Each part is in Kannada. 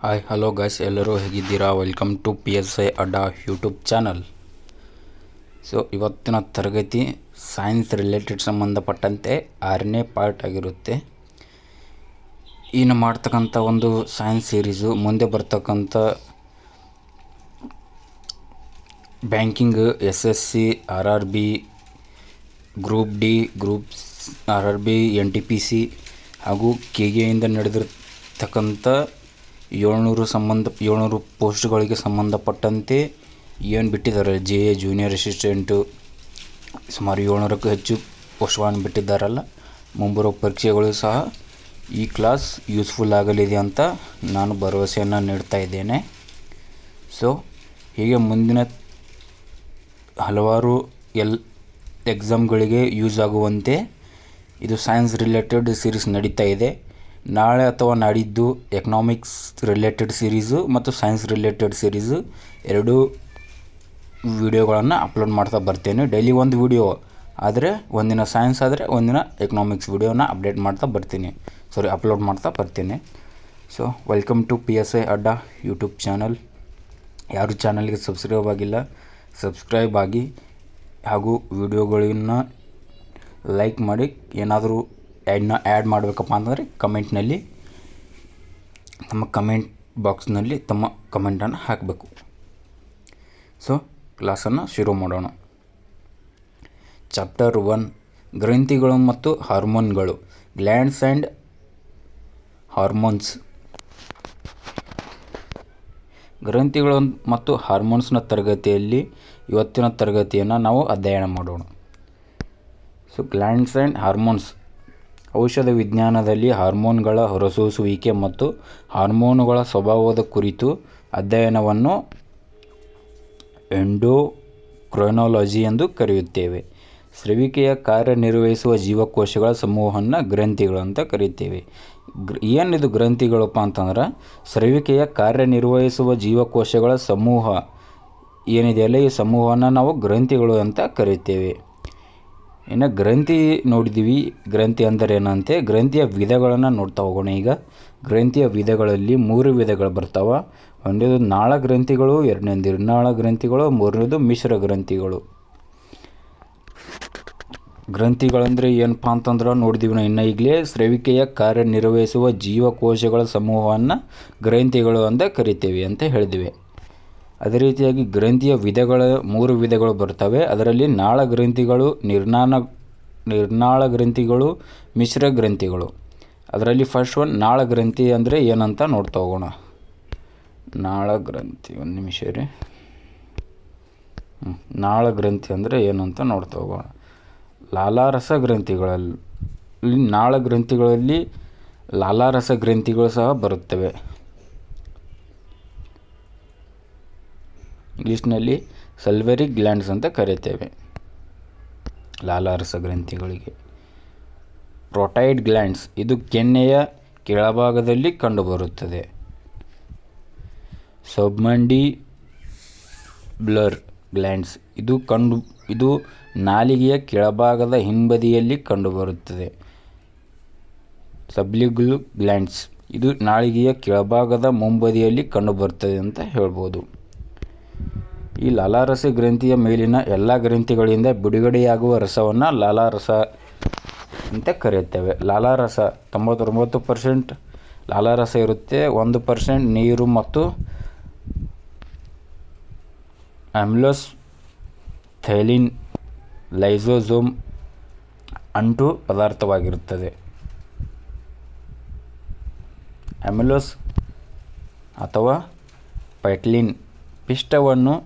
ಹಾಯ್ ಹಲೋ ಗೈಸ್, ಎಲ್ಲರೂ ಹೇಗಿದ್ದೀರಾ? ವೆಲ್ಕಮ್ ಟು PSI ಅಡ್ಡಾ ಯೂಟ್ಯೂಬ್ ಚಾನಲ್. ಸೊ ಇವತ್ತಿನ ತರಗತಿ ಸೈನ್ಸ್ ರಿಲೇಟೆಡ್ ಸಂಬಂಧಪಟ್ಟಂತೆ 6ನೇ ಪಾರ್ಟ್ ಆಗಿರುತ್ತೆ. ಇನ್ನು ಮಾಡ್ತಕ್ಕಂಥ ಒಂದು ಸೈನ್ಸ್ ಸೀರೀಸು ಮುಂದೆ ಬರ್ತಕ್ಕಂಥ banking, SSC, RRB, group D, RRB, NTPC ಹಾಗೂ KA ನಡೆದಿರ್ತಕ್ಕಂಥ 700 ಪೋಸ್ಟ್ಗಳಿಗೆ ಸಂಬಂಧಪಟ್ಟಂತೆ ಏನು ಬಿಟ್ಟಿದ್ದಾರೆ, JA ಜೂನಿಯರ್ ಅಸಿಸ್ಟೆಂಟು, ಸುಮಾರು 700ಕ್ಕೂ ಹೆಚ್ಚು ಪೋಸ್ಟ್ಗಳನ್ನು ಬಿಟ್ಟಿದ್ದಾರಲ್ಲ. ಮುಂಬರುವ ಪರೀಕ್ಷೆಗಳು ಸಹ ಈ ಕ್ಲಾಸ್ ಯೂಸ್ಫುಲ್ ಆಗಲಿದೆ ಅಂತ ನಾನು ಭರವಸೆಯನ್ನು ನೀಡ್ತಾ ಇದ್ದೇನೆ. ಸೊ ಹೀಗೆ ಮುಂದಿನ ಹಲವಾರು ಎಕ್ಸಾಮ್ಗಳಿಗೆ ಯೂಸ್ ಆಗುವಂತೆ ಇದು ಸೈನ್ಸ್ ರಿಲೇಟೆಡ್ ಸೀರೀಸ್ ನಡೀತಾ ಇದೆ. ನಾಳೆ ಅಥವಾ ನಾಡಿದ್ದು ಎಕನಾಮಿಕ್ಸ್ ರಿಲೇಟೆಡ್ ಸೀರೀಸು ಮತ್ತು ಸೈನ್ಸ್ ರಿಲೇಟೆಡ್ ಸೀರೀಸು ಎರಡೂ ವಿಡಿಯೋಗಳನ್ನು ಅಪ್ಲೋಡ್ ಮಾಡ್ತಾ ಬರ್ತೇನೆ. ಡೈಲಿ ಒಂದು ವಿಡಿಯೋ ಆದರೆ ಒಂದಿನ ಸೈನ್ಸ್ ಆದರೆ ಒಂದಿನ ಎಕನಾಮಿಕ್ಸ್ ವಿಡಿಯೋನ ಅಪ್ಲೋಡ್ ಮಾಡ್ತಾ ಬರ್ತೇನೆ. ಸೊ ವೆಲ್ಕಮ್ ಟು PSI ಅಡ್ಡಾ ಯೂಟ್ಯೂಬ್ ಚಾನಲ್. ಯಾರು ಚಾನಲ್ಗೆ ಸಬ್ಸ್ಕ್ರೈಬ್ ಆಗಿಲ್ಲ, ಸಬ್ಸ್ಕ್ರೈಬ್ ಆಗಿ ಹಾಗೂ ವಿಡಿಯೋಗಳನ್ನು ಲೈಕ್ ಮಾಡಿ. ಏನಾದರೂ ಆ್ಯಡ್ ಮಾಡಬೇಕಪ್ಪ ಅಂತಂದರೆ ಕಮೆಂಟ್ನಲ್ಲಿ ತಮ್ಮ ಕಮೆಂಟ್ ಬಾಕ್ಸ್ನಲ್ಲಿ ತಮ್ಮ ಕಮೆಂಟನ್ನು ಹಾಕಬೇಕು. ಸೊ ಕ್ಲಾಸನ್ನು ಶುರು ಮಾಡೋಣ. ಚಾಪ್ಟರ್ 1, ಗ್ರಂಥಿಗಳು ಮತ್ತು ಹಾರ್ಮೋನ್ಗಳು, ಗ್ಲ್ಯಾಂಡ್ಸ್ ಆ್ಯಂಡ್ ಹಾರ್ಮೋನ್ಸ್. ಗ್ರಂಥಿಗಳು ಮತ್ತು ಹಾರ್ಮೋನ್ಸ್ನ ತರಗತಿಯಲ್ಲಿ ಇವತ್ತಿನ ತರಗತಿಯನ್ನು ನಾವು ಅಧ್ಯಯನ ಮಾಡೋಣ. So glands and hormones. ಔಷಧ ವಿಜ್ಞಾನದಲ್ಲಿ ಹಾರ್ಮೋನ್ಗಳ ಹೊರಸೂಸುವಿಕೆ ಮತ್ತು ಹಾರ್ಮೋನುಗಳ ಸ್ವಭಾವದ ಕುರಿತು ಅಧ್ಯಯನವನ್ನು ಎಂಡೋಕ್ರೈನಾಲಜಿ ಎಂದು ಕರೆಯುತ್ತೇವೆ. ಸ್ರವಿಕೆಯ ಕಾರ್ಯನಿರ್ವಹಿಸುವ ಜೀವಕೋಶಗಳ ಸಮೂಹವನ್ನು ಗ್ರಂಥಿಗಳು ಅಂತ ಕರೀತೇವೆ. ಏನಿದು ಗ್ರಂಥಿಗಳಪ್ಪ ಅಂತಂದ್ರೆ, ಸ್ರವಿಕೆಯ ಕಾರ್ಯನಿರ್ವಹಿಸುವ ಜೀವಕೋಶಗಳ ಸಮೂಹ ಏನಿದೆಯಲ್ಲ, ಈ ಸಮೂಹವನ್ನು ನಾವು ಗ್ರಂಥಿಗಳು ಅಂತ ಕರೀತೇವೆ. ಇನ್ನು ಗ್ರಂಥಿ ನೋಡಿದ್ದೀವಿ, ಗ್ರಂಥಿ ಅಂದರೆ ಏನಂತೆ. ಗ್ರಂಥಿಯ ವಿಧಗಳನ್ನು ನೋಡ್ತಾ ಹೋಗೋಣ. ಈಗ ಗ್ರಂಥಿಯ ವಿಧಗಳಲ್ಲಿ 3 ವಿಧಗಳು ಬರ್ತಾವೆ. ಒಂದನೇದು ನಾಳ ಗ್ರಂಥಿಗಳು, ಎರಡನೇದು ನಿರ್ನಾಳ ಗ್ರಂಥಿಗಳು, ಮೂರನೇದು ಮಿಶ್ರ ಗ್ರಂಥಿಗಳು. ಗ್ರಂಥಿಗಳಂದರೆ ಏನಪ್ಪ ಅಂತಂದ್ರೆ ನೋಡಿದ್ದೀವಿ ನಾವು ಇನ್ನು ಈಗಲೇ. ಸ್ರವಿಕೆಯ ಕಾರ್ಯನಿರ್ವಹಿಸುವ ಜೀವಕೋಶಗಳ ಸಮೂಹವನ್ನು ಗ್ರಂಥಿಗಳು ಅಂತ ಕರಿತೇವೆ ಅಂತ ಹೇಳಿದ್ವಿ. ಅದೇ ರೀತಿಯಾಗಿ ಗ್ರಂಥಿಯ ವಿಧಗಳ 3 ವಿಧಗಳು ಬರ್ತವೆ. ಅದರಲ್ಲಿ ನಾಳ ಗ್ರಂಥಿಗಳು, ನಿರ್ನಾಳ ಗ್ರಂಥಿಗಳು, ಮಿಶ್ರ ಗ್ರಂಥಿಗಳು. ಅದರಲ್ಲಿ ಫಸ್ಟ್ ಒನ್ ನಾಳ ಗ್ರಂಥಿ ಅಂದರೆ ಏನಂತ ನೋಡ್ತಾ ಹೋಗೋಣ. ನಾಳ ಗ್ರಂಥಿ, ಒಂದು ನಿಮಿಷ ರೀ. ನಾಳ ಗ್ರಂಥಿ ಅಂದರೆ ಏನಂತ ನೋಡ್ತಾ ಹೋಗೋಣ. ಲಾಲಾರಸ ಗ್ರಂಥಿಗಳಲ್ಲಿ, ನಾಳ ಗ್ರಂಥಿಗಳಲ್ಲಿ ಲಾಲಾರಸ ಗ್ರಂಥಿಗಳು ಸಹ ಬರುತ್ತವೆ. ಇಂಗ್ಲೀಷ್ನಲ್ಲಿ ಸಲ್ವರಿ ಗ್ಲ್ಯಾಂಡ್ಸ್ ಅಂತ ಕರೀತೇವೆ ಲಾಲಾರಸ ಗ್ರಂಥಿಗಳಿಗೆ. ಪ್ರೋಟೈಡ್ ಗ್ಲ್ಯಾಂಡ್ಸ್, ಇದು ಕೆನ್ನೆಯ ಕೆಳಭಾಗದಲ್ಲಿ ಕಂಡುಬರುತ್ತದೆ. ಸಬ್ಮಂಡಿಬ್ಯುಲರ್ ಗ್ಲ್ಯಾಂಡ್ಸ್, ಇದು ನಾಲಿಗೆಯ ಕೆಳಭಾಗದ ಹಿಂಬದಿಯಲ್ಲಿ ಕಂಡುಬರುತ್ತದೆ. ಸಬ್ಲಿಂಗ್ಯುಲರ್ ಗ್ಲ್ಯಾಂಡ್ಸ್, ಇದು ನಾಲಿಗೆಯ ಕೆಳಭಾಗದ ಮುಂಬದಿಯಲ್ಲಿ ಕಂಡುಬರುತ್ತದೆ ಅಂತ ಹೇಳ್ಬೋದು. ಈ ಲಾಲಾರಸ ಗ್ರಂಥಿಯ ಮೇಲಿನ ಎಲ್ಲ ಗ್ರಂಥಿಗಳಿಂದ ಬಿಡುಗಡೆಯಾಗುವ ರಸವನ್ನು ಲಾಲಾರಸ ಅಂತ ಕರೆಯುತ್ತೇವೆ. ಲಾಲಾರಸ 99% ಲಾಲಾರಸ ಇರುತ್ತೆ. 1% ನೀರು ಮತ್ತು ಅಮ್ಲೋಸ್, ಥೈಲಿನ್, ಲೈಸೋಸೋಮ್ ಅಂಟು ಪದಾರ್ಥವಾಗಿರುತ್ತದೆ. ಅಮ್ಲೋಸ್ ಅಥವಾ ಪೈಟ್ಲಿನ್ ಪಿಷ್ಟವನ್ನು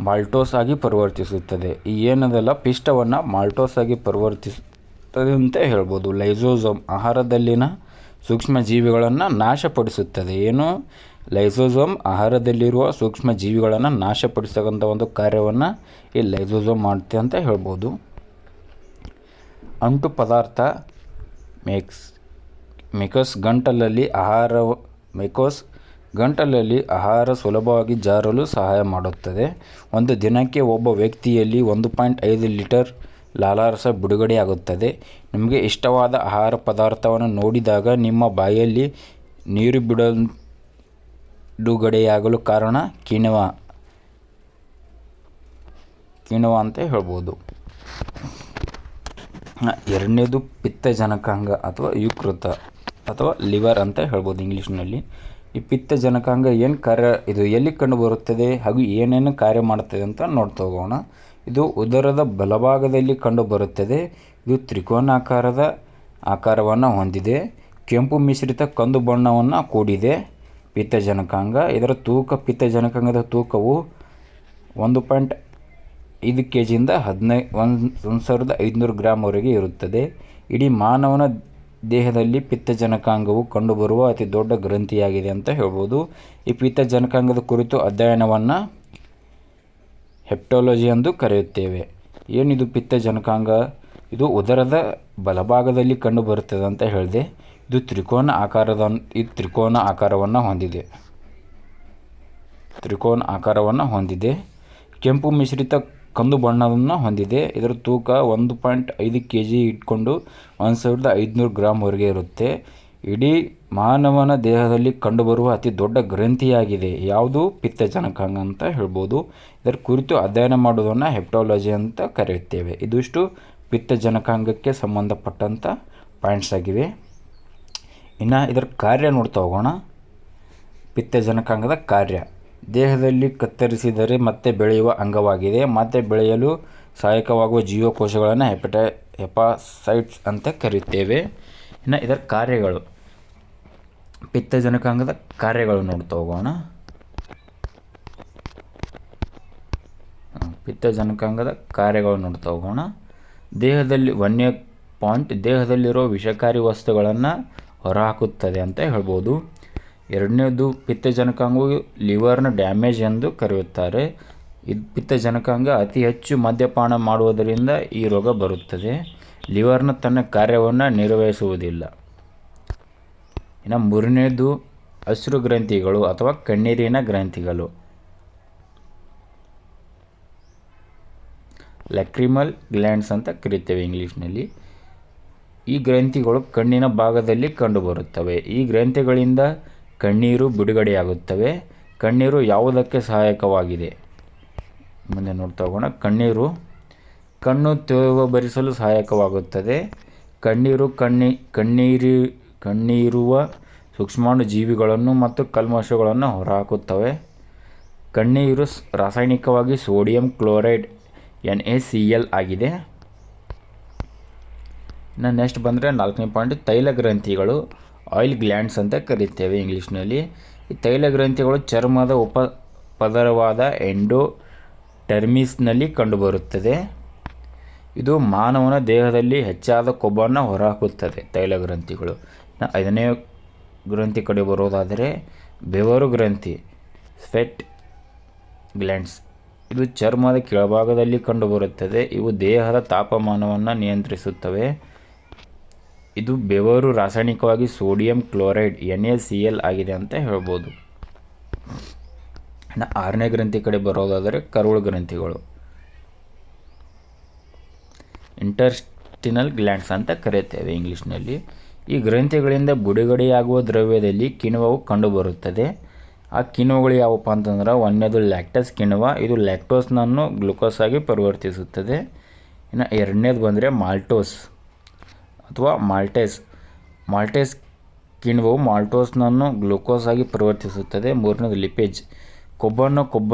ಮಾಲ್ಟೋಸ್ ಆಗಿ ಪರಿವರ್ತಿಸುತ್ತದೆ. ಈ ಏನದಲ್ಲ, ಪಿಷ್ಟವನ್ನು ಮಾಲ್ಟೋಸ್ ಆಗಿ ಪರಿವರ್ತಿಸುತ್ತದೆ ಅಂತ ಹೇಳ್ಬೋದು. ಲೈಸೋಸೋಮ್ ಆಹಾರದಲ್ಲಿನ ಸೂಕ್ಷ್ಮ ಜೀವಿಗಳನ್ನು ನಾಶಪಡಿಸುತ್ತದೆ. ಏನು? ಲೈಸೋಸೋಮ್ ಆಹಾರದಲ್ಲಿರುವ ಸೂಕ್ಷ್ಮ ಜೀವಿಗಳನ್ನು ನಾಶಪಡಿಸತಕ್ಕಂಥ ಒಂದು ಕಾರ್ಯವನ್ನು ಈ ಲೈಸೋಸೋಮ್ ಮಾಡುತ್ತೆ ಅಂತ ಹೇಳ್ಬೋದು. ಅಂಟು ಪದಾರ್ಥ ಮ್ಯೂಕಸ್ ಗಂಟಲಲ್ಲಿ ಆಹಾರ ಸುಲಭವಾಗಿ ಜಾರಲು ಸಹಾಯ ಮಾಡುತ್ತದೆ. ಒಂದು ದಿನಕ್ಕೆ ಒಬ್ಬ ವ್ಯಕ್ತಿಯಲ್ಲಿ 1.5 ಲೀಟರ್ ಲಾಲಾರಸ ಬಿಡುಗಡೆಯಾಗುತ್ತದೆ. ನಿಮಗೆ ಇಷ್ಟವಾದ ಆಹಾರ ಪದಾರ್ಥವನ್ನು ನೋಡಿದಾಗ ನಿಮ್ಮ ಬಾಯಲ್ಲಿ ನೀರು ಬಿಡುಗಡೆಯಾಗಲು ಕಾರಣ ಕಿಣ್ವ ಅಂತ ಹೇಳ್ಬೋದು. ಎರಡನೇದು ಪಿತ್ತಜನಕಾಂಗ ಅಥವಾ ಯಕೃತ ಅಥವಾ ಲಿವರ್ ಅಂತ ಹೇಳ್ಬೋದು ಇಂಗ್ಲೀಷ್ನಲ್ಲಿ. ಈ ಪಿತ್ತಜನಕಾಂಗ ಏನು ಕಾರ್ಯ, ಇದು ಎಲ್ಲಿ ಕಂಡು ಬರುತ್ತದೆ ಹಾಗೂ ಏನೇನು ಕಾರ್ಯ ಮಾಡುತ್ತದೆ ಅಂತ ನೋಡ್ತಾ ಹೋಗೋಣ. ಇದು ಉದರದ ಬಲಭಾಗದಲ್ಲಿ ಕಂಡು ಬರುತ್ತದೆ. ಇದು ತ್ರಿಕೋನಾಕಾರದ ಆಕಾರವನ್ನು ಹೊಂದಿದೆ. ಕೆಂಪು ಮಿಶ್ರಿತ ಕಂದು ಬಣ್ಣವನ್ನು ಕೂಡಿದೆ ಪಿತ್ತಜನಕಾಂಗ. ಇದರ ಪಿತ್ತಜನಕಾಂಗದ ತೂಕವು 1.5 kg 1,500 ಗ್ರಾಂವರೆಗೆ ಇರುತ್ತದೆ. ಇಡೀ ಮಾನವನ ದೇಹದಲ್ಲಿ ಪಿತ್ತಜನಕಾಂಗವು ಕಂಡುಬರುವ ಅತಿ ದೊಡ್ಡ ಗ್ರಂಥಿಯಾಗಿದೆ ಅಂತ ಹೇಳ್ಬೋದು. ಈ ಪಿತ್ತಜನಕಾಂಗದ ಕುರಿತು ಅಧ್ಯಯನವನ್ನು ಹೆಪ್ಟಾಲಜಿ ಎಂದು ಕರೆಯುತ್ತೇವೆ. ಏನಿದು ಪಿತ್ತಜನಕಾಂಗ? ಇದು ಉದರದ ಬಲಭಾಗದಲ್ಲಿ ಕಂಡು ಬರುತ್ತದೆ ಅಂತ ಹೇಳಿದೆ. ಇದು ತ್ರಿಕೋನ ಆಕಾರವನ್ನು ಹೊಂದಿದೆ. ಕೆಂಪು ಮಿಶ್ರಿತ ಕಂದು ಬಣ್ಣವನ್ನು ಹೊಂದಿದೆ. ಇದರ ತೂಕ 1.5 kg ಇಟ್ಕೊಂಡು 1,500 ಗ್ರಾಂವರೆಗೆ ಇರುತ್ತೆ. ಇಡೀ ಮಾನವನ ದೇಹದಲ್ಲಿ ಕಂಡುಬರುವ ಅತಿ ದೊಡ್ಡ ಗ್ರಂಥಿಯಾಗಿದೆ. ಯಾವುದು? ಪಿತ್ತಜನಕಾಂಗ ಅಂತ ಹೇಳ್ಬೋದು. ಇದರ ಕುರಿತು ಅಧ್ಯಯನ ಮಾಡುವುದನ್ನು ಹೆಪ್ಟಾಲಜಿ ಅಂತ ಕರೆಯುತ್ತೇವೆ. ಇದಿಷ್ಟು ಪಿತ್ತಜನಕಾಂಗಕ್ಕೆ ಸಂಬಂಧಪಟ್ಟಂಥ ಪಾಯಿಂಟ್ಸ್ ಆಗಿವೆ. ಇನ್ನು ಇದರ ಕಾರ್ಯ ನೋಡ್ತಾ ಹೋಗೋಣ. ಪಿತ್ತಜನಕಾಂಗದ ಕಾರ್ಯ: ದೇಹದಲ್ಲಿ ಕತ್ತರಿಸಿದರೆ ಮತ್ತೆ ಬೆಳೆಯುವ ಅಂಗವಾಗಿದೆ. ಮತ್ತೆ ಬೆಳೆಯಲು ಸಹಾಯಕವಾಗುವ ಜೀವಕೋಶಗಳನ್ನು ಹೆಪಾಸೈಟ್ಸ್ ಅಂತ ಕರೆಯುತ್ತೇವೆ. ಇನ್ನು ಇದರ ಕಾರ್ಯಗಳು, ಪಿತ್ತಜನಕಾಂಗದ ಕಾರ್ಯಗಳು ನೋಡ್ತಾ ಹೋಗೋಣ. ದೇಹದಲ್ಲಿರೋ ವಿಷಕಾರಿ ವಸ್ತುಗಳನ್ನು ಹೊರಹಾಕುತ್ತದೆ ಅಂತ ಹೇಳ್ಬೋದು. ಎರಡನೇದು, ಪಿತ್ತಜನಕಾಂಗವು ಲಿವರ್ನ ಡ್ಯಾಮೇಜ್ ಎಂದು ಕರೆಯುತ್ತಾರೆ. ಪಿತ್ತಜನಕಾಂಗ ಅತಿ ಹೆಚ್ಚು ಮದ್ಯಪಾನ ಮಾಡುವುದರಿಂದ ಈ ರೋಗ ಬರುತ್ತದೆ. ಲಿವರ್ನ ತನ್ನ ಕಾರ್ಯವನ್ನು ನಿರ್ವಹಿಸುವುದಿಲ್ಲ. ಇನ್ನು ಮೂರನೇದು, ಅಶ್ರು ಗ್ರಂಥಿಗಳು ಅಥವಾ ಕಣ್ಣೀರಿನ ಗ್ರಂಥಿಗಳು, ಲ್ಯಾಕ್ರಿಮಲ್ ಗ್ಲ್ಯಾಂಡ್ಸ್ ಅಂತ ಕರೀತೇವೆ ಇಂಗ್ಲೀಷ್ನಲ್ಲಿ. ಈ ಗ್ರಂಥಿಗಳು ಕಣ್ಣಿನ ಭಾಗದಲ್ಲಿ ಕಂಡುಬರುತ್ತವೆ. ಈ ಗ್ರಂಥಿಗಳಿಂದ ಕಣ್ಣೀರು ಬಿಡುಗಡೆಯಾಗುತ್ತವೆ. ಕಣ್ಣೀರು ಯಾವುದಕ್ಕೆ ಸಹಾಯಕವಾಗಿದೆ? ಮುಂದೆ ನೋಡ್ತಾ ಹೋಗೋಣ. ಕಣ್ಣು ತೇವ ಭರಿಸಲು ಸಹಾಯಕವಾಗುತ್ತದೆ. ಕಣ್ಣೀರುವ ಸೂಕ್ಷ್ಮಾಣು ಜೀವಿಗಳನ್ನು ಮತ್ತು ಕಲ್ಮಶಗಳನ್ನು ಹೊರಹಾಕುತ್ತವೆ. ಕಣ್ಣೀರು ರಾಸಾಯನಿಕವಾಗಿ ಸೋಡಿಯಂ ಕ್ಲೋರೈಡ್ NaCl ಆಗಿದೆ. ಇನ್ನು ನೆಕ್ಸ್ಟ್ ಬಂದರೆ 4ನೇ ಪಾಯಿಂಟ್, ತೈಲ ಗ್ರಂಥಿಗಳು, ಆಯಿಲ್ ಗ್ಲ್ಯಾಂಡ್ಸ್ ಅಂತ ಕರೀತೇವೆ ಇಂಗ್ಲೀಷ್ನಲ್ಲಿ. ಈ ತೈಲ ಗ್ರಂಥಿಗಳು ಚರ್ಮದ ಉಪಪದರವಾದ ಎಂಡೋಡರ್ಮಿಸ್ನಲ್ಲಿ ಕಂಡುಬರುತ್ತದೆ. ಇದು ಮಾನವನ ದೇಹದಲ್ಲಿ ಹೆಚ್ಚಾದ ಕೊಬ್ಬನ್ನು ಹೊರಹಾಕುತ್ತದೆ ತೈಲ ಗ್ರಂಥಿಗಳು. 5ನೇ ಗ್ರಂಥಿ ಕಡೆ ಬರೋದಾದರೆ ಬೆವರು ಗ್ರಂಥಿ, ಸ್ವೆಟ್ ಗ್ಲ್ಯಾಂಡ್ಸ್. ಇದು ಚರ್ಮದ ಕೆಳಭಾಗದಲ್ಲಿ ಕಂಡುಬರುತ್ತದೆ. ಇವು ದೇಹದ ತಾಪಮಾನವನ್ನು ನಿಯಂತ್ರಿಸುತ್ತವೆ. ಇದು ಬೆವರು ರಾಸಾಯನಿಕವಾಗಿ ಸೋಡಿಯಂ ಕ್ಲೋರೈಡ್ NaCl ಆಗಿದೆ ಅಂತ ಹೇಳ್ಬೋದು. ಇನ್ನು 6ನೇ ಗ್ರಂಥಿ ಕಡೆ ಬರೋದಾದರೆ ಕರುಳು ಗ್ರಂಥಿಗಳು, ಇಂಟೆಸ್ಟಿನಲ್ ಗ್ಲ್ಯಾಂಡ್ಸ್ ಅಂತ ಕರೆಯುತ್ತೇವೆ ಇಂಗ್ಲೀಷ್ನಲ್ಲಿ. ಈ ಗ್ರಂಥಿಗಳಿಂದ ಬಿಡುಗಡೆಯಾಗುವ ದ್ರವ್ಯದಲ್ಲಿ ಕಿಣ್ವವು ಕಂಡುಬರುತ್ತದೆ. ಆ ಕಿಣ್ವಗಳು ಯಾವಪ್ಪ ಅಂತಂದ್ರೆ, ಒಂದನೇದು ಲ್ಯಾಕ್ಟಸ್ ಕಿಣ್ವ, ಇದು ಲ್ಯಾಕ್ಟೋಸ್ನನ್ನು ಗ್ಲುಕೋಸ್ ಆಗಿ ಪರಿವರ್ತಿಸುತ್ತದೆ. ಇನ್ನು ಎರಡನೇದು ಬಂದರೆ ಮಾಲ್ಟೋಸ್ ಅಥವಾ ಮಾಲ್ಟೇಸ್ ಕಿಣ್ವವು ಮಾಲ್ಟೋಸ್ನನ್ನು ಗ್ಲೂಕೋಸ್ ಆಗಿ ಪರಿವರ್ತಿಸುತ್ತದೆ. ಮೂರನೇದು ಲಿಪೇಜ್, ಕೊಬ್ಬನ್ನು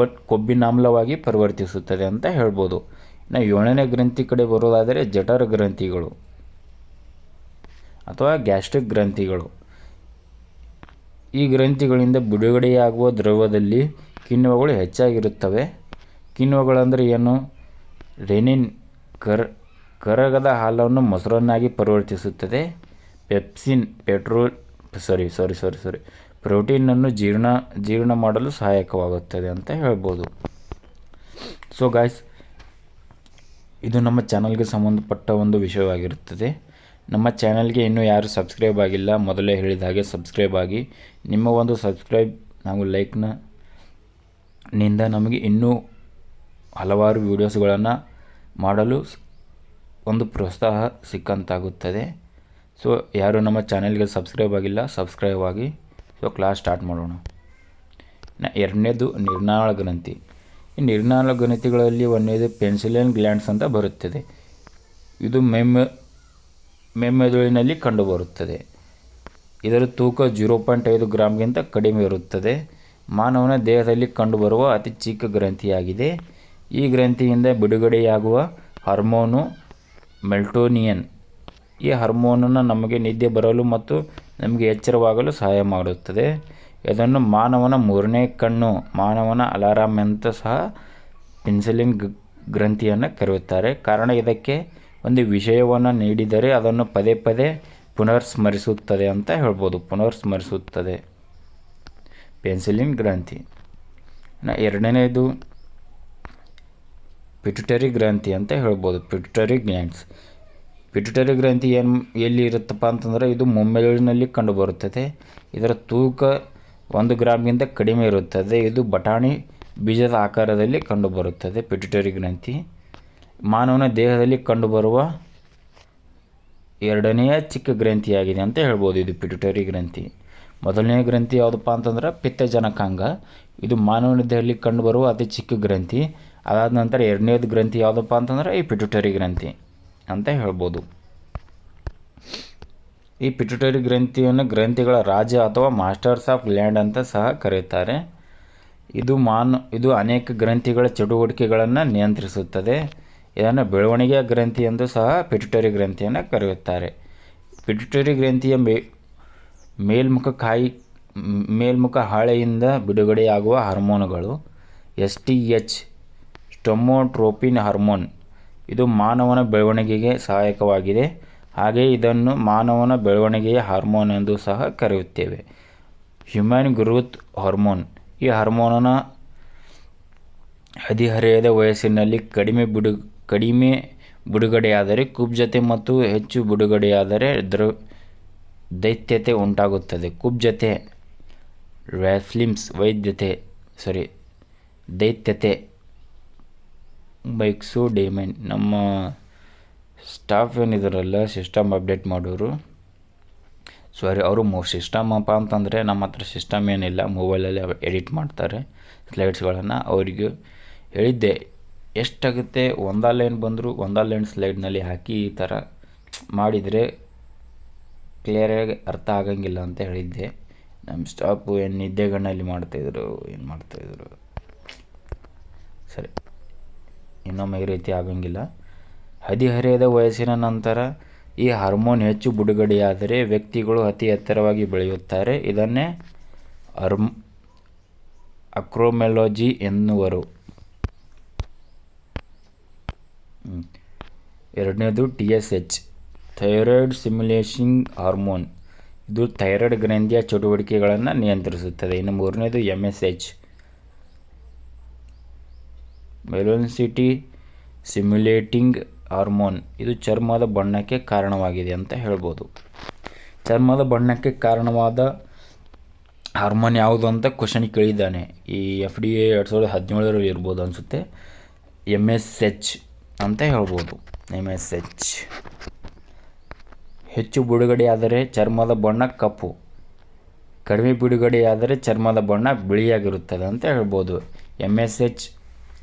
ಕೊಬ್ಬಿನಾಮ್ಲವಾಗಿ ಪರಿವರ್ತಿಸುತ್ತದೆ ಅಂತ ಹೇಳ್ಬೋದು. ಇನ್ನು 7ನೇ ಗ್ರಂಥಿ ಕಡೆ ಬರೋದಾದರೆ ಜಠರ ಗ್ರಂಥಿಗಳು ಅಥವಾ ಗ್ಯಾಸ್ಟ್ರಿಕ್ ಗ್ರಂಥಿಗಳು. ಈ ಗ್ರಂಥಿಗಳಿಂದ ಬಿಡುಗಡೆಯಾಗುವ ದ್ರವ್ಯದಲ್ಲಿ ಕಿಣ್ವಗಳು ಹೆಚ್ಚಾಗಿರುತ್ತವೆ. ಕಿಣ್ವಗಳಂದರೆ ಏನು? ರೆನಿನ್ ಕರಗದ ಹಾಲನ್ನು ಮೊಸರನ್ನಾಗಿ ಪರಿವರ್ತಿಸುತ್ತದೆ. ಪೆಪ್ಸಿನ್ ಪ್ರೋಟೀನನ್ನು ಜೀರ್ಣ ಮಾಡಲು ಸಹಾಯಕವಾಗುತ್ತದೆ ಅಂತ ಹೇಳ್ಬೋದು. ಸೊ ಗಾಯ್ಸ್, ಇದು ನಮ್ಮ ಚಾನಲ್ಗೆ ಸಂಬಂಧಪಟ್ಟ ಒಂದು ವಿಷಯವಾಗಿರುತ್ತದೆ. ನಮ್ಮ ಚಾನಲ್ಗೆ ಇನ್ನೂ ಯಾರು ಸಬ್ಸ್ಕ್ರೈಬ್ ಆಗಿಲ್ಲ, ಮೊದಲೇ ಹೇಳಿದ ಹಾಗೆ ಸಬ್ಸ್ಕ್ರೈಬ್ ಆಗಿ. ನಿಮ್ಮ ಒಂದು ಸಬ್ಸ್ಕ್ರೈಬ್ ಹಾಗೂ ನಿಂದ ನಮಗೆ ಇನ್ನೂ ಹಲವಾರು ವೀಡಿಯೋಸ್ಗಳನ್ನು ಮಾಡಲು ಒಂದು ಪ್ರೋತ್ಸಾಹ ಸಿಕ್ಕಂತಾಗುತ್ತದೆ. ಸೊ ಯಾರು ನಮ್ಮ ಚಾನೆಲ್ಗೆ ಸಬ್ಸ್ಕ್ರೈಬ್ ಆಗಿಲ್ಲ, ಸಬ್ಸ್ಕ್ರೈಬ್ ಆಗಿ. ಸೊ ಕ್ಲಾಸ್ ಸ್ಟಾರ್ಟ್ ಮಾಡೋಣ. ಎರಡನೇದು ನಿರ್ನಾಳ ಗ್ರಂಥಿ. ಈ ನಿರ್ನಾಳ ಗ್ರಂಥಿಗಳಲ್ಲಿ ಒಂದನೇದು ಪೆನ್ಸಿಲಿಯನ್ ಗ್ಲ್ಯಾಂಡ್ಸ್ ಅಂತ ಬರುತ್ತದೆ. ಇದು ಮೆಮ್ಮೆದುಳಿನಲ್ಲಿ ಕಂಡುಬರುತ್ತದೆ. ಇದರ ತೂಕ 0.5 ಗ್ರಾಮ್ಗಿಂತ ಕಡಿಮೆ ಇರುತ್ತದೆ. ಮಾನವನ ದೇಹದಲ್ಲಿ ಕಂಡುಬರುವ ಅತಿ ಚಿಕ್ಕ ಗ್ರಂಥಿಯಾಗಿದೆ. ಈ ಗ್ರಂಥಿಯಿಂದ ಬಿಡುಗಡೆಯಾಗುವ ಹಾರ್ಮೋನು ಮೆಲ್ಟೋನಿಯನ್. ಈ ಹಾರ್ಮೋನನ್ನು ನಮಗೆ ನಿದ್ದೆ ಬರಲು ಮತ್ತು ನಮಗೆ ಎಚ್ಚರವಾಗಲು ಸಹಾಯ ಮಾಡುತ್ತದೆ. ಇದನ್ನು ಮಾನವನ ಮೂರನೇ ಕಣ್ಣು, ಮಾನವನ ಅಲಾರಾಮ್ ಅಂತ ಸಹ ಪೆನ್ಸಿಲಿನ್ ಗ್ರಂಥಿಯನ್ನು ಕರೆಯುತ್ತಾರೆ. ಕಾರಣ ಇದಕ್ಕೆ ಒಂದು ವಿಷಯವನ್ನು ನೀಡಿದರೆ ಅದನ್ನು ಪದೇ ಪದೇ ಪುನರ್ಸ್ಮರಿಸುತ್ತದೆ ಅಂತ ಹೇಳ್ಬೋದು. ಪುನರ್ಸ್ಮರಿಸುತ್ತದೆ ಪೆನ್ಸಿಲಿನ್ ಗ್ರಂಥಿ. ಎರಡನೇದು ಪಿಟ್ಯುಟರಿ ಗ್ರಂಥಿ ಅಂತ ಹೇಳ್ಬೋದು. Pituitary glands. ಪಿಟ್ಯುಟರಿ ಗ್ರಂಥಿ ಎಲ್ಲಿ ಇರುತ್ತಪ್ಪ ಅಂತಂದರೆ ಇದು ಮುಮ್ಮೆದುಳಿನಲ್ಲಿ ಕಂಡುಬರುತ್ತದೆ. ಇದರ ತೂಕ 1 ಗ್ರಾಮ್ಗಿಂತ ಕಡಿಮೆ ಇರುತ್ತದೆ. ಇದು ಬಟಾಣಿ ಬೀಜದ ಆಕಾರದಲ್ಲಿ ಕಂಡುಬರುತ್ತದೆ. ಪಿಟ್ಯುಟರಿ ಗ್ರಂಥಿ ಮಾನವನ ದೇಹದಲ್ಲಿ ಕಂಡುಬರುವ ಎರಡನೆಯ ಚಿಕ್ಕ ಗ್ರಂಥಿಯಾಗಿದೆ ಅಂತ ಹೇಳ್ಬೋದು ಇದು ಪಿಟ್ಯುಟರಿ ಗ್ರಂಥಿ. ಮೊದಲನೇ ಗ್ರಂಥಿ ಯಾವುದಪ್ಪ ಅಂತಂದ್ರೆ ಪಿತ್ತಜನಕಾಂಗ. ಇದು ಮಾನವನ ದೇಹದಲ್ಲಿ ಕಂಡುಬರುವ ಅತಿ ಚಿಕ್ಕ ಗ್ರಂಥಿ. ಅದಾದ ನಂತರ ಎರಡನೇದು ಗ್ರಂಥಿ ಯಾವುದಪ್ಪ ಅಂತಂದ್ರೆ ಈ ಪಿಟ್ಯುಟರಿ ಗ್ರಂಥಿ ಅಂತ ಹೇಳ್ಬೋದು. ಈ ಪಿಟ್ಯುಟರಿ ಗ್ರಂಥಿಯನ್ನು ಗ್ರಂಥಿಗಳ ರಾಜ ಅಥವಾ ಮಾಸ್ಟರ್ಸ್ ಆಫ್ ಲ್ಯಾಂಡ್ ಅಂತ ಸಹ ಕರೆಯುತ್ತಾರೆ. ಇದು ಅನೇಕ ಗ್ರಂಥಿಗಳ ಚಟುವಟಿಕೆಗಳನ್ನು ನಿಯಂತ್ರಿಸುತ್ತದೆ. ಇದನ್ನು ಬೆಳವಣಿಗೆಯ ಗ್ರಂಥಿ ಎಂದು ಸಹ ಪಿಟ್ಯುಟರಿ ಗ್ರಂಥಿಯನ್ನು ಕರೆಯುತ್ತಾರೆ. ಪಿಟ್ಯುಟರಿ ಗ್ರಂಥಿಯ ಮೇಲ್ಮುಖ ಹಾಳೆಯಿಂದ ಬಿಡುಗಡೆಯಾಗುವ ಹಾರ್ಮೋನುಗಳು STH ಸ್ಟೊಮೊಟ್ರೋಪಿನ್ ಹಾರ್ಮೋನ್. ಇದು ಮಾನವನ ಬೆಳವಣಿಗೆಗೆ ಸಹಾಯಕವಾಗಿದೆ. ಹಾಗೆಯೇ ಇದನ್ನು ಮಾನವನ ಬೆಳವಣಿಗೆಯ ಹಾರ್ಮೋನ್ ಎಂದು ಸಹ ಕರೆಯುತ್ತೇವೆ. Human growth hormone. ಈ ಹಾರ್ಮೋನನ ಹದಿಹರೆಯದ ವಯಸ್ಸಿನಲ್ಲಿ ಕಡಿಮೆ ಬಿಡುಗಡೆಯಾದರೆ ಕುಬ್ಜತೆ ಮತ್ತು ಹೆಚ್ಚು ಬಿಡುಗಡೆಯಾದರೆ ದೈತ್ಯತೆ ಉಂಟಾಗುತ್ತದೆ. ಕುಬ್ಜತೆ ದೈತ್ಯತೆ ಬೈಕ್ಸೋಡೇಮೈನ್. ನಮ್ಮ ಸ್ಟಾಫ್ ಏನಿದಾರಲ್ಲ, ಸಿಸ್ಟಮ್ ಅಪ್ಡೇಟ್ ಮಾಡೋರು, ಅವರು ಸಿಸ್ಟಮ್ ಅಪ್ಪ ಅಂತಂದರೆ ನಮ್ಮ ಹತ್ರ ಸಿಸ್ಟಮ್ ಏನಿಲ್ಲ, ಮೊಬೈಲಲ್ಲಿ ಎಡಿಟ್ ಮಾಡ್ತಾರೆ ಸ್ಲೈಡ್ಸ್ಗಳನ್ನು. ಅವರಿಗೆ ಹೇಳಿದ್ದೆ ಎಷ್ಟಾಗುತ್ತೆ ಒಂದೇ ಲೈನ್ ಬಂದರೂ ಒಂದೇ ಲೈನ್ ಸ್ಲೈಡ್ನಲ್ಲಿ ಹಾಕಿ ಈ ಥರ ಮಾಡಿದರೆ ಕ್ಲಿಯರಾಗಿ ಅರ್ಥ ಆಗಂಗಿಲ್ಲ ಅಂತ ಹೇಳಿದ್ದೆ. ನಮ್ಮ ಸ್ಟಾಫು ಏನು ನಿದ್ದೆಗಣ್ಣಲ್ಲಿ ಮಾಡ್ತಾಯಿದ್ರು, ಸರಿ ಇನ್ನೊಮ್ಮೆ ಈ ರೀತಿ ಆಗಂಗಿಲ್ಲ. ಹದಿಹರೆಯದ ವಯಸ್ಸಿನ ನಂತರ ಈ ಹಾರ್ಮೋನ್ ಹೆಚ್ಚು ಬಿಡುಗಡೆಯಾದರೆ ವ್ಯಕ್ತಿಗಳು ಅತಿ ಎತ್ತರವಾಗಿ ಬೆಳೆಯುತ್ತಾರೆ. ಇದನ್ನೇ ಅಕ್ರೋಮೆಲಾಜಿ ಎನ್ನುವರು. ಎರಡನೇದು TSH ಥೈರಾಯ್ಡ್ ಸ್ಟಿಮ್ಯುಲೇಟಿಂಗ್ ಹಾರ್ಮೋನ್. ಇದು ಥೈರಾಯ್ಡ್ ಗ್ರಂಥಿಯ ಚಟುವಟಿಕೆಗಳನ್ನು ನಿಯಂತ್ರಿಸುತ್ತದೆ. ಇನ್ನು ಮೂರನೇದು MSH ಮೆಲೋಸಿಟಿ ಸ್ಟಿಮ್ಯುಲೇಟಿಂಗ್ ಹಾರ್ಮೋನ್. ಇದು ಚರ್ಮದ ಬಣ್ಣಕ್ಕೆ ಕಾರಣವಾಗಿದೆ ಅಂತ ಹೇಳ್ಬೋದು. ಚರ್ಮದ ಬಣ್ಣಕ್ಕೆ ಕಾರಣವಾದ ಹಾರ್ಮೋನ್ ಯಾವುದು ಅಂತ ಕ್ವಶನ್ ಕೇಳಿದ್ದಾನೆ. ಈ FDA 2017 ಇರ್ಬೋದು ಅನಿಸುತ್ತೆ. MSH ಅಂತ ಹೇಳ್ಬೋದು. MSH ಹೆಚ್ಚು ಬಿಡುಗಡೆಯಾದರೆ ಚರ್ಮದ ಬಣ್ಣ ಕಪ್ಪು, ಕಡಿಮೆ ಬಿಡುಗಡೆಯಾದರೆ ಚರ್ಮದ ಬಣ್ಣ ಬಿಳಿಯಾಗಿರುತ್ತದೆ ಅಂತ ಹೇಳ್ಬೋದು. MSH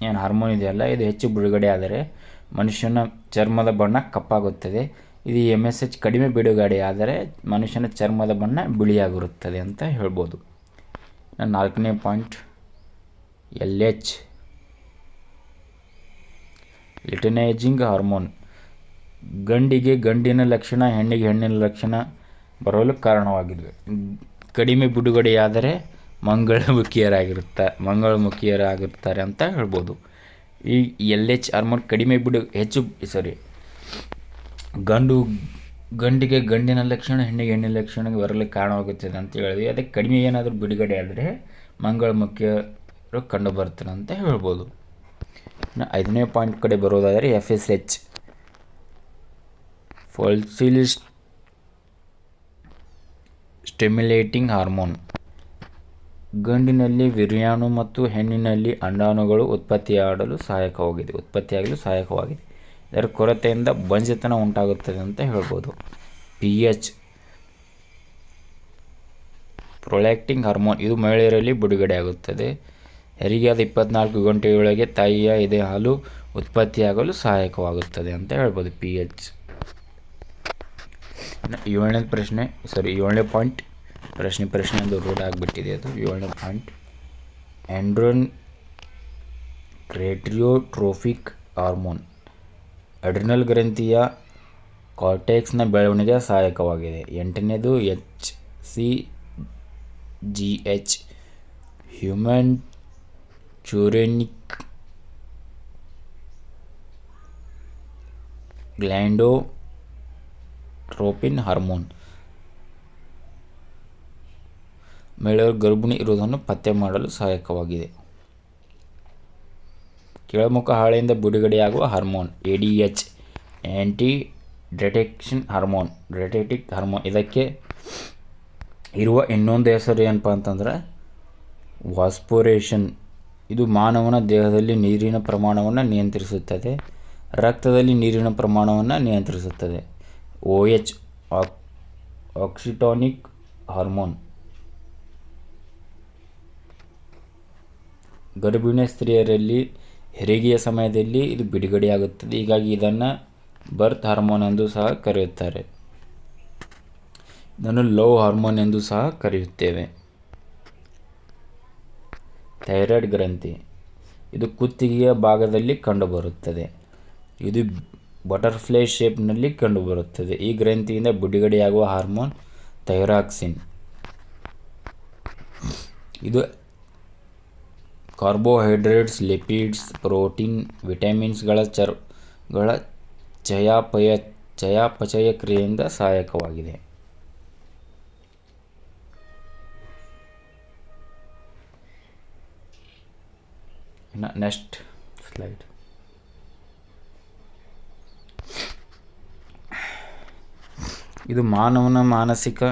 ಏನು ಹಾರ್ಮೋನ್ ಇದೆಯಲ್ಲ, ಇದು ಹೆಚ್ಚು ಬಿಡುಗಡೆ ಆದರೆ ಮನುಷ್ಯನ ಚರ್ಮದ ಬಣ್ಣ ಕಪ್ಪಾಗುತ್ತದೆ. ಇದು MSH ಕಡಿಮೆ ಬಿಡುಗಡೆ ಆದರೆ ಮನುಷ್ಯನ ಚರ್ಮದ ಬಣ್ಣ ಬಿಳಿಯಾಗಿರುತ್ತದೆ ಅಂತ ಹೇಳ್ಬೋದು. ನಾಲ್ಕನೇ ಪಾಯಿಂಟ್ LH ಲಿಟನೈಜಿಂಗ್ ಹಾರ್ಮೋನ್. ಗಂಡಿಗೆ ಗಂಡಿನ ಲಕ್ಷಣ, ಹೆಣ್ಣಿಗೆ ಹೆಣ್ಣಿನ ಲಕ್ಷಣ ಬರಲು ಕಾರಣವಾಗಿದೆ. ಕಡಿಮೆ ಬಿಡುಗಡೆಯಾದರೆ ಮಂಗಳಮುಖಿಯರಾಗಿರ್ತಾರೆ ಅಂತ ಹೇಳ್ಬೋದು. ಈ LH ಹಾರ್ಮೋನ್ ಗಂಡಿಗೆ ಗಂಡಿನ ಲಕ್ಷಣ, ಹೆಣ್ಣಿಗೆ ಹೆಣ್ಣಿನ ಲಕ್ಷಣಕ್ಕೆ ಬರಲು ಕಾರಣವಾಗುತ್ತದೆ ಅಂತ ಹೇಳಿದ್ವಿ. ಅದಕ್ಕೆ ಕಡಿಮೆ ಏನಾದರೂ ಬಿಡುಗಡೆ ಆದರೆ ಮಂಗಳಮುಖಿಯರು ಕಂಡು ಬರ್ತಾರೆ ಅಂತ ಹೇಳ್ಬೋದು. ಐದನೇ ಪಾಯಿಂಟ್ ಕಡೆ ಬರೋದಾದರೆ FSH ಫಾಲಿಕಲ್ ಸ್ಟಿಮ್ಯುಲೇಟಿಂಗ್ ಹಾರ್ಮೋನ್. ಗಂಡಿನಲ್ಲಿ ವೀರ್ಯಾಣು ಮತ್ತು ಹೆಣ್ಣಿನಲ್ಲಿ ಅಂಡಾಣುಗಳು ಉತ್ಪತ್ತಿಯಾಗಲು ಸಹಾಯಕವಾಗಿದೆ. ಇದರ ಕೊರತೆಯಿಂದ ಬಂಜೆತನ ಉಂಟಾಗುತ್ತದೆ ಅಂತ ಹೇಳ್ಬೋದು. PH ಪ್ರೊಲ್ಯಾಕ್ಟಿನ್ ಹಾರ್ಮೋನ್, ಇದು ಮಹಿಳೆಯರಲ್ಲಿ ಬಿಡುಗಡೆ ಆಗುತ್ತದೆ. ಹೆರಿಗೆಯಾದ 24 ಗಂಟೆಯೊಳಗೆ ತಾಯಿಯ ಎದೆ ಹಾಲು ಉತ್ಪತ್ತಿಯಾಗಲು ಸಹಾಯಕವಾಗುತ್ತದೆ ಅಂತ ಹೇಳ್ಬೋದು PH. 7ನೇ ಪಾಯಿಂಟ್ ಪ್ರಶ್ನೆ ಅದು ರೂಢ ಆಗಿಬಿಟ್ಟಿದೆ. ಅದು 7ನೇ ಪಾಯಿಂಟ್ ಆಂಡ್ರೋನ್ ಕ್ರೇಟಿಯೋಟ್ರೋಫಿಕ್ ಹಾರ್ಮೋನ್ ಅಡ್ರಿನಲ್ ಗ್ರಂಥಿಯ ಕಾರ್ಟೆಕ್ಸ್ನ ಬೆಳವಣಿಗೆ ಸಹಾಯಕವಾಗಿದೆ. 8ನೇದು HCGH ಹ್ಯೂಮನ್ ಚೂರೆನಿಕ್ ಗ್ಲ್ಯಾಂಡೋಟ್ರೋಪಿನ್ ಹಾರ್ಮೋನ್ ಮಹಿಳೆಯರು ಗರ್ಭಿಣಿ ಇರುವುದನ್ನು ಪತ್ತೆ ಮಾಡಲು ಸಹಾಯಕವಾಗಿದೆ. ಕೆಳಮುಖ ಹಾಳೆಯಿಂದ ಬಿಡುಗಡೆಯಾಗುವ ಹಾರ್ಮೋನ್ ADH ಆ್ಯಂಟಿ ಡೆಟೆಕ್ಟಿಕ್ ಹಾರ್ಮೋನ್. ಇದಕ್ಕೆ ಇರುವ ಇನ್ನೊಂದು ಹೆಸರು ಏನಪ್ಪ ಅಂತಂದರೆ ವಾಸ್ಪೊರೇಷನ್. ಇದು ಮಾನವನ ದೇಹದಲ್ಲಿ ನೀರಿನ ಪ್ರಮಾಣವನ್ನು ನಿಯಂತ್ರಿಸುತ್ತದೆ, ರಕ್ತದಲ್ಲಿ ನೀರಿನ ಪ್ರಮಾಣವನ್ನು ನಿಯಂತ್ರಿಸುತ್ತದೆ. OH ಆಕ್ಸಿಟೋನಿಕ್ ಹಾರ್ಮೋನ್ ಗರ್ಭಿಣಿ ಸ್ತ್ರೀಯರಲ್ಲಿ ಹೆರಿಗೆಯ ಸಮಯದಲ್ಲಿ ಇದು ಬಿಡುಗಡೆಯಾಗುತ್ತದೆ. ಹೀಗಾಗಿ ಇದನ್ನು ಬರ್ತ್ ಹಾರ್ಮೋನ್ ಎಂದು ಸಹ ಕರೆಯುತ್ತಾರೆ. ಇದನ್ನು ಲವ್ ಹಾರ್ಮೋನ್ ಎಂದು ಸಹ ಕರೆಯುತ್ತೇವೆ. ಥೈರಾಯ್ಡ್ ಗ್ರಂಥಿ, ಇದು ಕುತ್ತಿಗೆಯ ಭಾಗದಲ್ಲಿ ಕಂಡುಬರುತ್ತದೆ. ಇದು ಬಟರ್ಫ್ಲೈ ಶೇಪ್ನಲ್ಲಿ ಕಂಡುಬರುತ್ತದೆ. ಈ ಗ್ರಂಥಿಯಿಂದ ಬಿಡುಗಡೆಯಾಗುವ ಹಾರ್ಮೋನ್ ಥೈರಾಕ್ಸಿನ್. ಇದು ಕಾರ್ಬೋಹೈಡ್ರೇಟ್ಸ್, ಲಿಪಿಡ್ಸ್, ಪ್ರೋಟೀನ್, ವಿಟಮಿನ್ಸ್ಗಳ ಚಯಾಪಚಯ ಕ್ರಿಯೆಯಿಂದ ಸಹಾಯಕವಾಗಿದೆ. Next slide. ಇದು ಮಾನವನ ಮಾನಸಿಕ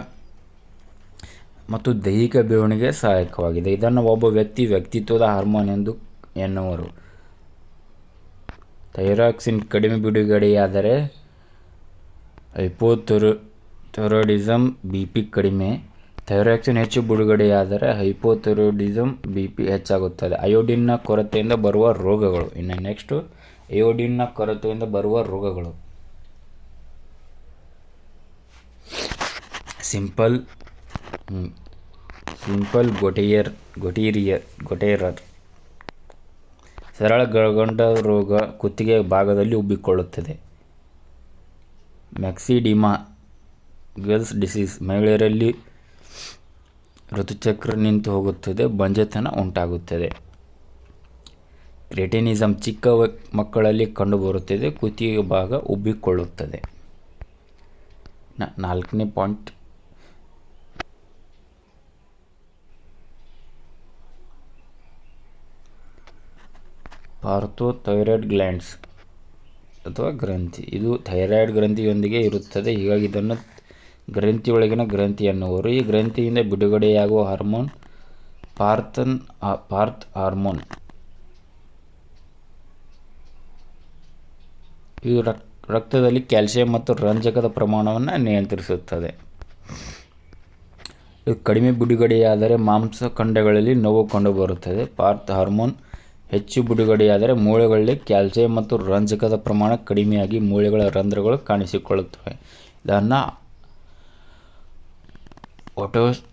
ಮತ್ತು ದೈಹಿಕ ಬೆಳವಣಿಗೆ ಸಹಾಯಕವಾಗಿದೆ. ಇದನ್ನು ಒಬ್ಬ ವ್ಯಕ್ತಿತ್ವದ ಹಾರ್ಮೋನ್ ಎಂದು ಎನ್ನುವರು. ಥೈರಾಕ್ಸಿನ್ ಕಡಿಮೆ ಬಿಡುಗಡೆಯಾದರೆ ಹೈಪೋಥೈರಾಯ್ಡಿಸಮ್, BP ಕಡಿಮೆ. ಥೈರಾಕ್ಸಿನ್ ಹೆಚ್ಚು ಬಿಡುಗಡೆಯಾದರೆ ಹೈಪೋಥೈರಾಯ್ಡಿಸಮ್, BP ಹೆಚ್ಚಾಗುತ್ತದೆ. ಅಯೋಡಿನ್ನ ಕೊರತೆಯಿಂದ ಬರುವ ರೋಗಗಳು. ಇನ್ನು ನೆಕ್ಸ್ಟು ಅಯೋಡಿನ್ನ ಕೊರತೆಯಿಂದ ಬರುವ ರೋಗಗಳು. ಸಿಂಪಲ್ ಗೊಟೇರರ್, ಸರಳ ಗಂಡ ರೋಗ, ಕುತ್ತಿಗೆ ಭಾಗದಲ್ಲಿ ಉಬ್ಬಿಕೊಳ್ಳುತ್ತದೆ. ಮ್ಯಾಕ್ಸಿಡಿಮಾ ಗರ್ಲ್ಸ್ ಡಿಸೀಸ್, ಮಹಿಳೆಯರಲ್ಲಿ ಋತುಚಕ್ರ ನಿಂತು ಹೋಗುತ್ತದೆ, ಬಂಜೆತನ ಉಂಟಾಗುತ್ತದೆ. ಕ್ರೆಟಿನಿಸಮ್, ಚಿಕ್ಕ ಮಕ್ಕಳಲ್ಲಿ ಕಂಡುಬರುತ್ತದೆ, ಕುತ್ತಿಗೆ ಭಾಗ ಉಬ್ಬಿಕೊಳ್ಳುತ್ತದೆ. 4ನೇ ಪಾಯಿಂಟ್ ಪಾರ್ಥೋಥೈರಾಯ್ಡ್ ಗ್ಲ್ಯಾಂಡ್ಸ್ ಅಥವಾ ಗ್ರಂಥಿ. ಇದು ಥೈರಾಯ್ಡ್ ಗ್ರಂಥಿಯೊಂದಿಗೆ ಇರುತ್ತದೆ, ಹೀಗಾಗಿ ಇದನ್ನು ಗ್ರಂಥಿಯೊಳಗಿನ ಗ್ರಂಥಿ ಎನ್ನುವರು. ಈ ಗ್ರಂಥಿಯಿಂದ ಬಿಡುಗಡೆಯಾಗುವ ಹಾರ್ಮೋನ್ ಪಾರ್ಥ್ ಹಾರ್ಮೋನ್. ಇದು ರಕ್ತದಲ್ಲಿ ಕ್ಯಾಲ್ಸಿಯಂ ಮತ್ತು ರಂಜಕದ ಪ್ರಮಾಣವನ್ನು ನಿಯಂತ್ರಿಸುತ್ತದೆ. ಇದು ಕಡಿಮೆ ಬಿಡುಗಡೆಯಾದರೆ ಮಾಂಸಖಂಡಗಳಲ್ಲಿ ನೋವು ಕಂಡುಬರುತ್ತದೆ. ಪಾರ್ಥ್ ಹಾರ್ಮೋನ್ ಹೆಚ್ಚು ಬಿಡುಗಡೆಯಾದರೆ ಮೂಳೆಗಳಲ್ಲಿ ಕ್ಯಾಲ್ಸಿಯಂ ಮತ್ತು ರಂಜಕದ ಪ್ರಮಾಣ ಕಡಿಮೆಯಾಗಿ ಮೂಳೆಗಳ ರಂಧ್ರಗಳು ಕಾಣಿಸಿಕೊಳ್ಳುತ್ತವೆ. ಇದನ್ನು ಓಟೋಸ್ಪೊರೋಸಿಸ್,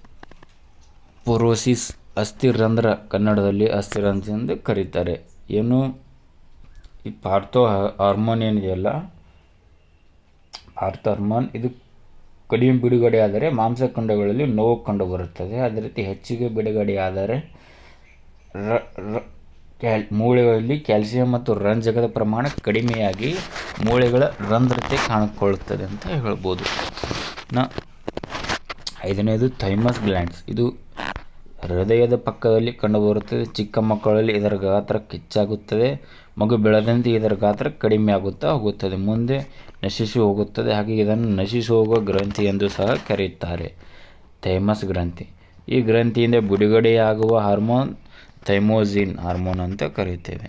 ಅಸ್ಥಿರಂಧ್ರ, ಕನ್ನಡದಲ್ಲಿ ಅಸ್ಥಿರಂಧ್ರ ಎಂದು ಕರೀತಾರೆ. ಏನು ಈ ಪಾರ್ಥೋ ಹಾರ್ಮೋನ್ ಏನಿದೆಯಲ್ಲ, ಪಾರ್ಥ್ ಹಾರ್ಮೋನ್ ಇದು ಕಡಿಮೆ ಬಿಡುಗಡೆಯಾದರೆ ಮಾಂಸಖಂಡಗಳಲ್ಲಿ ನೋವು ಕಂಡುಬರುತ್ತದೆ. ಅದೇ ರೀತಿ ಹೆಚ್ಚಿಗೆ ಬಿಡುಗಡೆಯಾದರೆ ಮೂಳೆಗಳಲ್ಲಿ ಕ್ಯಾಲ್ಸಿಯಂ ಮತ್ತು ರಂಜಕದ ಪ್ರಮಾಣ ಕಡಿಮೆಯಾಗಿ ಮೂಳೆಗಳ ರಂಧ್ರತೆ ಕಾಣಿಕೊಳ್ಳುತ್ತದೆ ಅಂತ ಹೇಳ್ಬೋದು. 5ನೇದು ಥೈಮಸ್ ಗ್ಲ್ಯಾಂಡ್ಸ್. ಇದು ಹೃದಯದ ಪಕ್ಕದಲ್ಲಿ ಕಂಡುಬರುತ್ತದೆ. ಚಿಕ್ಕ ಮಕ್ಕಳಲ್ಲಿ ಇದರ ಗಾತ್ರ ಹೆಚ್ಚಾಗುತ್ತದೆ. ಮಗು ಬೆಳೆದಂತೆ ಇದರ ಗಾತ್ರ ಕಡಿಮೆ ಆಗುತ್ತಾ ಹೋಗುತ್ತದೆ, ಮುಂದೆ ನಶಿಸಿ ಹೋಗುತ್ತದೆ. ಹಾಗೆ ಇದನ್ನು ನಶಿಸಿ ಹೋಗುವ ಗ್ರಂಥಿ ಎಂದು ಸಹ ಕರೆಯುತ್ತಾರೆ, ಥೈಮಸ್ ಗ್ರಂಥಿ. ಈ ಗ್ರಂಥಿಯಿಂದ ಬಿಡುಗಡೆಯಾಗುವ ಹಾರ್ಮೋನ್ ಥೈಮೋಸಿನ್ ಹಾರ್ಮೋನ್ ಅಂತ ಕರೆಯುತ್ತೇವೆ.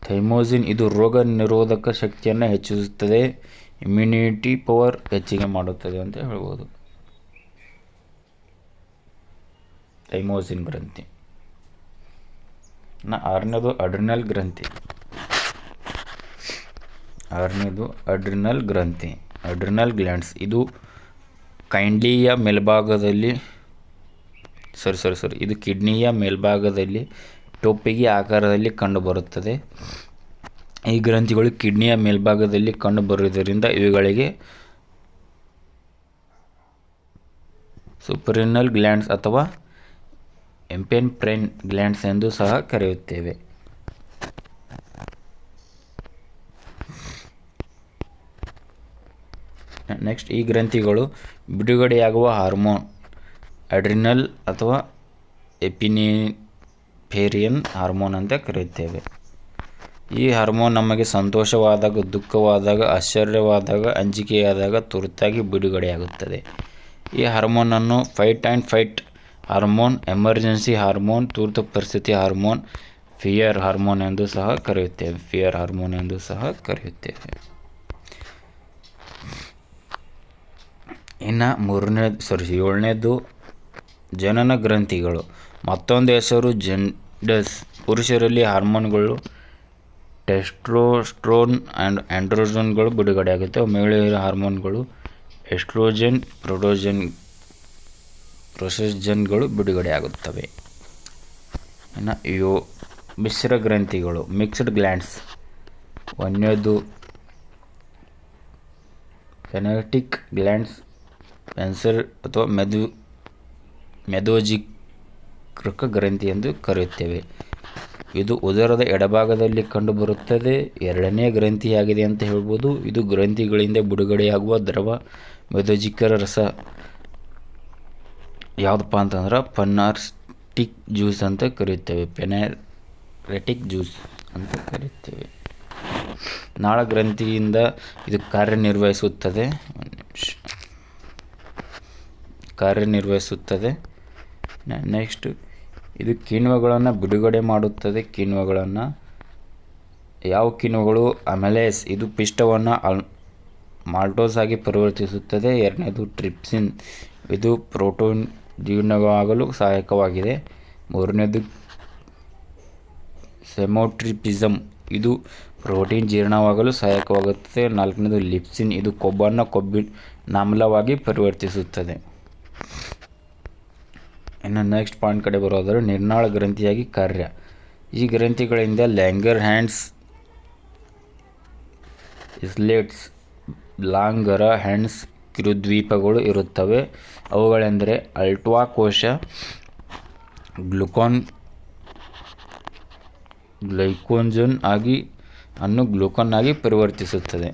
ಥೈಮೋಸಿನ್ ಇದು ರೋಗ ನಿರೋಧಕ ಶಕ್ತಿಯನ್ನು ಹೆಚ್ಚಿಸುತ್ತದೆ, ಇಮ್ಯುನಿಟಿ ಪವರ್ ಹೆಚ್ಚಿಗೆ ಮಾಡುತ್ತದೆ ಅಂತ ಹೇಳ್ಬೋದು. ಥೈಮೋಸಿನ್ ಗ್ರಂಥಿ. ಆರನೇದು ಅಡ್ರಿನಲ್ ಗ್ರಂಥಿ. Adrenal glands. ಇದು ಕಿಡ್ನಿಯ ಮೇಲ್ಭಾಗದಲ್ಲಿ ಇದು ಕಿಡ್ನಿಯ ಮೇಲ್ಭಾಗದಲ್ಲಿ ಟೋಪಿಗೆ ಆಕಾರದಲ್ಲಿ ಕಂಡುಬರುತ್ತದೆ. ಈ ಗ್ರಂಥಿಗಳು ಕಿಡ್ನಿಯ ಮೇಲ್ಭಾಗದಲ್ಲಿ ಕಂಡುಬರುವುದರಿಂದ ಇವುಗಳಿಗೆ ಸುಪರಿನಲ್ ಗ್ಲ್ಯಾಂಡ್ಸ್ ಅಥವಾ ಎಂಪೆನ್ಫ್ರೈನ್ ಗ್ಲ್ಯಾಂಡ್ಸ್ ಎಂದು ಸಹ ಕರೆಯುತ್ತೇವೆ. ನೆಕ್ಸ್ಟ್, ಈ ಗ್ರಂಥಿಗಳು ಬಿಡುಗಡೆಯಾಗುವ ಹಾರ್ಮೋನ್ ಅಡ್ರಿನಲ್ ಅಥವಾ ಎಪಿನೆಫ್ರಿನ್ ಹಾರ್ಮೋನ್ ಅಂತ ಕರೆಯುತ್ತೇವೆ. ಈ ಹಾರ್ಮೋನ್ ನಮಗೆ ಸಂತೋಷವಾದಾಗ, ದುಃಖವಾದಾಗ, ಆಶ್ಚರ್ಯವಾದಾಗ, ಅಂಜಿಕೆಯಾದಾಗ ತುರ್ತಾಗಿ ಬಿಡುಗಡೆಯಾಗುತ್ತದೆ. ಈ ಹಾರ್ಮೋನನ್ನು fight and fight hormone, emergency hormone, ತುರ್ತು ಪರಿಸ್ಥಿತಿ ಹಾರ್ಮೋನ್, ಫಿಯರ್ ಹಾರ್ಮೋನ್ ಎಂದು ಸಹ ಕರೆಯುತ್ತೇವೆ. ಇನ್ನು ಏಳನೇದು ಜನನ ಗ್ರಂಥಿಗಳು. ಮತ್ತೊಂದು ಹೆಸರು ಜೆಂಡಸ್. ಪುರುಷರಲ್ಲಿ ಹಾರ್ಮೋನ್ಗಳು ಟೆಸ್ಟೋಸ್ಟೆರೋನ್ ಆ್ಯಂಡ್ ಆಂಡ್ರೋಜನ್ಗಳು ಬಿಡುಗಡೆಯಾಗುತ್ತವೆ. ಮಹಿಳೆಯರ ಹಾರ್ಮೋನ್ಗಳು ಎಸ್ಟ್ರೋಜನ್, ಪ್ರೊಜೆಸ್ಟರಾನ್ಗಳು ಬಿಡುಗಡೆಯಾಗುತ್ತವೆ. ಇನ್ನು ಮಿಶ್ರ ಗ್ರಂಥಿಗಳು, ಮಿಕ್ಸ್ಡ್ ಗ್ಲ್ಯಾಂಡ್ಸ್. ಒಂದನೇದು ಪೆನೆಟಿಕ್ ಗ್ಲ್ಯಾಂಡ್ಸ್, ಪೆನ್ಸರ್ ಅಥವಾ ಮೆದೋಜಿಕೃಕ ಗ್ರಂಥಿ ಎಂದು ಕರೆಯುತ್ತೇವೆ. ಇದು ಉದರದ ಎಡಭಾಗದಲ್ಲಿ ಕಂಡುಬರುತ್ತದೆ. ಎರಡನೇ ಗ್ರಂಥಿಯಾಗಿದೆ ಅಂತ ಹೇಳ್ಬೋದು. ಇದು ಗ್ರಂಥಿಗಳಿಂದ ಬಿಡುಗಡೆಯಾಗುವ ದ್ರವ ಮೆದೋಜಿಕರ ರಸ ಯಾವುದಪ್ಪ ಅಂತಂದ್ರೆ ಪೆನೆಟಿಕ್ ಜ್ಯೂಸ್ ಅಂತ ಕರೆಯುತ್ತೇವೆ. ನಾಳ ಗ್ರಂಥಿಯಿಂದ ಇದು ಕಾರ್ಯನಿರ್ವಹಿಸುತ್ತದೆ. ನೆಕ್ಸ್ಟ್, ಇದು ಕಿಣ್ವಗಳನ್ನು ಬಿಡುಗಡೆ ಮಾಡುತ್ತದೆ. ಯಾವ ಕಿಣ್ವಗಳು? ಅಮೈಲೇಸ್. ಇದು ಪಿಷ್ಟವನ್ನು ಮಾಲ್ಟೋಸ್ ಆಗಿ ಪರಿವರ್ತಿಸುತ್ತದೆ. ಎರಡನೇದು ಟ್ರಿಪ್ಸಿನ್. ಇದು ಪ್ರೋಟೀನ್ ಜೀರ್ಣವಾಗಲು ಸಹಾಯಕವಾಗಿದೆ. ಮೂರನೇದು ಸೆಮೋಟ್ರಿಪ್ಸಿನ್. ಇದು ಪ್ರೋಟೀನ್ ಜೀರ್ಣವಾಗಲು ಸಹಾಯಕವಾಗುತ್ತದೆ. ನಾಲ್ಕನೇದು ಲಿಪ್ಸಿನ್. ಇದು ಕೊಬ್ಬನ್ನು ಕೊಬ್ಬಿನಾಮ್ಲವಾಗಿ ಪರಿವರ್ತಿಸುತ್ತದೆ. ಇನ್ನು ನೆಕ್ಸ್ಟ್ ಪಾಯಿಂಟ್ ಕಡೆ ಬರೋದಾದರೆ ನಿರ್ನಾಳ ಗ್ರಂಥಿಯಾಗಿ ಕಾರ್ಯ. ಈ ಗ್ರಂಥಿಗಳಿಂದ ಲ್ಯಾಂಗರ್ ಹ್ಯಾಂಡ್ಸ್, ಇಸ್ಲೆಟ್ಸ್, ಲಾಂಗರ ಹ್ಯಾಂಡ್ಸ್ ಕಿರುದ್ವೀಪಗಳು ಇರುತ್ತವೆ. ಅವುಗಳೆಂದರೆ ಆಲ್ವಾ ಕೋಶ ಗ್ಲೈಕೋಜನ್ ಅನ್ನು ಗ್ಲೂಕಾನ್ ಆಗಿ ಪರಿವರ್ತಿಸುತ್ತದೆ.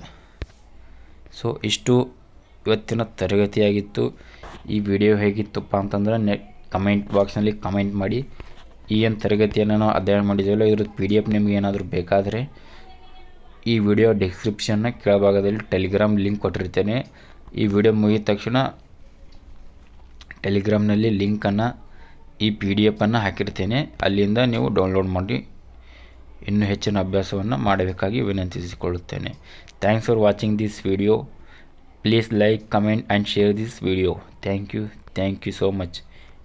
ಸೊ ಇಷ್ಟು ಇವತ್ತಿನ ತರಗತಿಯಾಗಿತ್ತು. ಈ ವಿಡಿಯೋ ಹೇಗಿತ್ತಪ್ಪ ಅಂತಂದ್ರೆ ಕಮೆಂಟ್ ಬಾಕ್ಸ್ನಲ್ಲಿ ಕಮೆಂಟ್ ಮಾಡಿ. ಈ ಏನು ತರಗತಿಯನ್ನು ನಾವು ಅಧ್ಯಯನ ಮಾಡಿದ್ದೇವಲ್ಲ ಇದ್ರ PDF ನಿಮಗೆ ಏನಾದರೂ ಬೇಕಾದರೆ ಈ ವಿಡಿಯೋ ಡಿಸ್ಕ್ರಿಪ್ಷನ್ನ ಕೆಳಭಾಗದಲ್ಲಿ ಟೆಲಿಗ್ರಾಮ್ ಲಿಂಕ್ ಕೊಟ್ಟಿರ್ತೇನೆ. ಈ ವಿಡಿಯೋ ಮುಗಿದ ತಕ್ಷಣ ಟೆಲಿಗ್ರಾಮ್ನಲ್ಲಿ ಲಿಂಕನ್ನು ಈ PDF ಹಾಕಿರ್ತೇನೆ. ಅಲ್ಲಿಂದ ನೀವು ಡೌನ್ಲೋಡ್ ಮಾಡಿ ಇನ್ನೂ ಹೆಚ್ಚಿನ ಅಭ್ಯಾಸವನ್ನು ಮಾಡಬೇಕಾಗಿ ವಿನಂತಿಸಿಕೊಳ್ಳುತ್ತೇನೆ. Thanks for watching this video. Please like, comment and share this video. Thank you so much.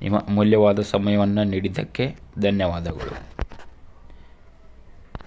ನಿಮ್ಮ ಅಮೂಲ್ಯವಾದ ಸಮಯವನ್ನು ನೀಡಿದ್ದಕ್ಕೆ ಧನ್ಯವಾದಗಳು.